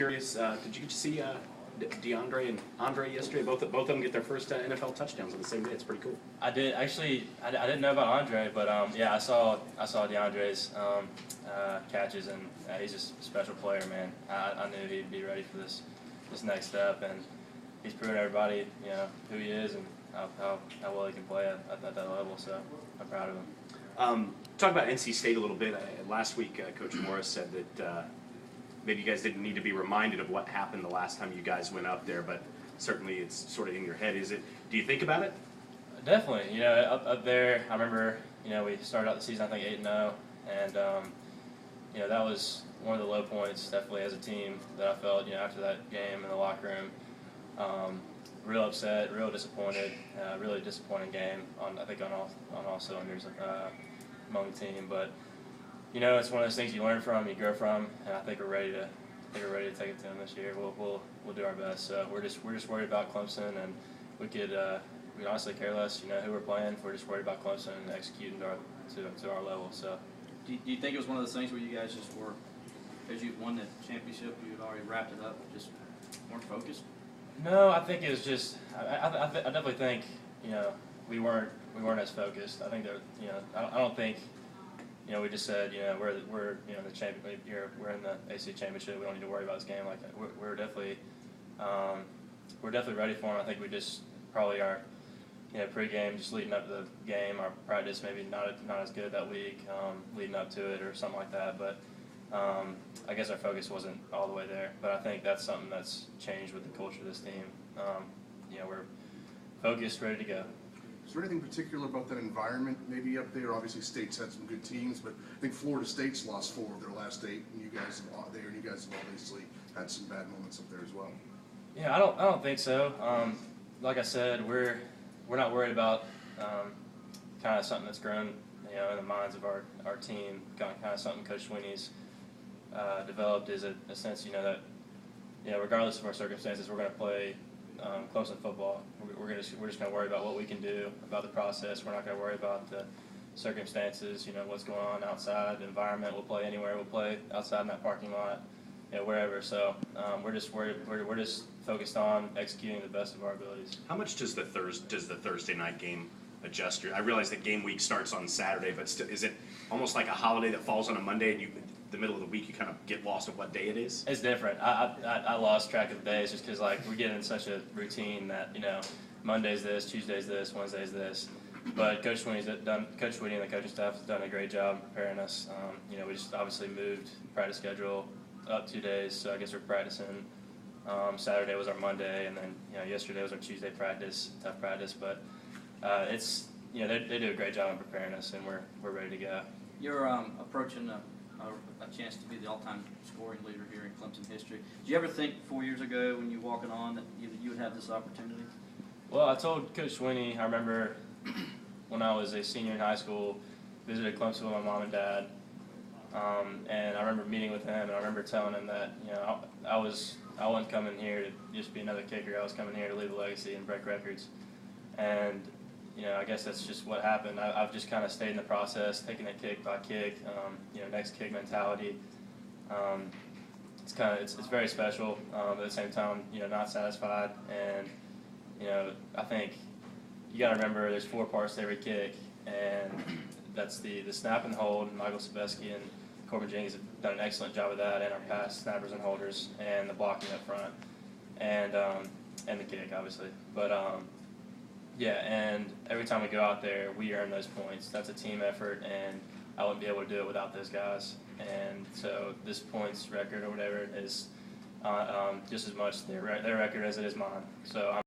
Curious, did you see DeAndre and Andre yesterday? Both of them get their first NFL touchdowns on the same day. It's pretty cool. I did actually. I didn't know about Andre, but yeah, I saw DeAndre's catches, and he's just a special player, man. I knew he'd be ready for this next step, and he's proven everybody, who he is and how well he can play at that level. So I'm proud of him. Talk about NC State a little bit. Last week, Coach Morris said that maybe you guys didn't need to be reminded of what happened the last time you guys went up there, but certainly it's sort of in your head. Do you think about it? Definitely. Up there, I remember, we started out the season, I think, 8-0, and, that was one of the low points, definitely, as a team that I felt, after that game in the locker room. Real upset, real disappointed, really disappointing game, I think, on all cylinders among the team, but it's one of those things you learn from, you grow from, and I think we're ready to take it to them this year. We'll do our best. So we're just worried about Clemson, and we could honestly care less, who we're playing. We're just worried about Clemson and executing to our level. So, do you think it was one of those things where you guys just were, because you won the championship, you had already wrapped it up, just weren't focused? No, I think it was just. I definitely think we weren't as focused. I think that I don't think. We just said, we're the champion. We're in the ACC championship. We don't need to worry about this game. Like we're definitely ready for them. I think we just probably are, pregame, just leading up to the game. Our practice maybe not as good that week, leading up to it or something like that. But I guess our focus wasn't all the way there. But I think that's something that's changed with the culture of this team. We're focused, ready to go. Is there anything particular about that environment maybe up there? Obviously, State's had some good teams, but I think Florida State's lost 4 of their last 8, and you guys have obviously had some bad moments up there as well. Yeah, I don't think so. Like I said, we're not worried about kind of something that's grown, in the minds of our team. Kind of something Coach Sweeney's developed is a sense, that regardless of our circumstances, we're going to play Clemson football. We're just going to worry about what we can do about the process. We're not going to worry about the circumstances, what's going on outside, the environment. We'll play anywhere. We'll play outside in that parking lot, wherever. So we're just worried. We're just focused on executing the best of our abilities. How much does the Thursday night game adjust I realize that game week starts on Saturday, but still, is it almost like a holiday that falls on a Monday and the middle of the week you kind of get lost of what day it is? It's different. I lost track of the days just because we get in such a routine that Monday's this, Tuesday's this, Wednesday's this. But Coach Sweeney and the coaching staff has done a great job preparing us. We just obviously moved practice schedule up 2 days, so I guess we're practicing. Saturday was our Monday, and then yesterday was our Tuesday practice, tough practice. But it's they do a great job in preparing us, and we're ready to go. You're approaching a chance to be the all-time scoring leader here in Clemson history. Did you ever think 4 years ago when you were walking on that you would have this opportunity? Well, I told Coach Sweeney, I remember when I was a senior in high school, visited Clemson with my mom and dad, and I remember meeting with him, and I remember telling him that I wasn't coming here to just be another kicker. I was coming here to leave a legacy and break records. And I guess that's just what happened. I've just kind of stayed in the process, taking it kick by kick, next kick mentality. It's very special, but at the same time, not satisfied. And, I think you got to remember there's 4 parts to every kick, and that's the snap and hold. Michael Sebeski and Corbin Jenkins have done an excellent job of that, and our pass snappers and holders, and the blocking up front, and the kick, obviously. But, yeah, and every time we go out there, we earn those points. That's a team effort, and I wouldn't be able to do it without those guys. And so this points record or whatever is just as much their record as it is mine. So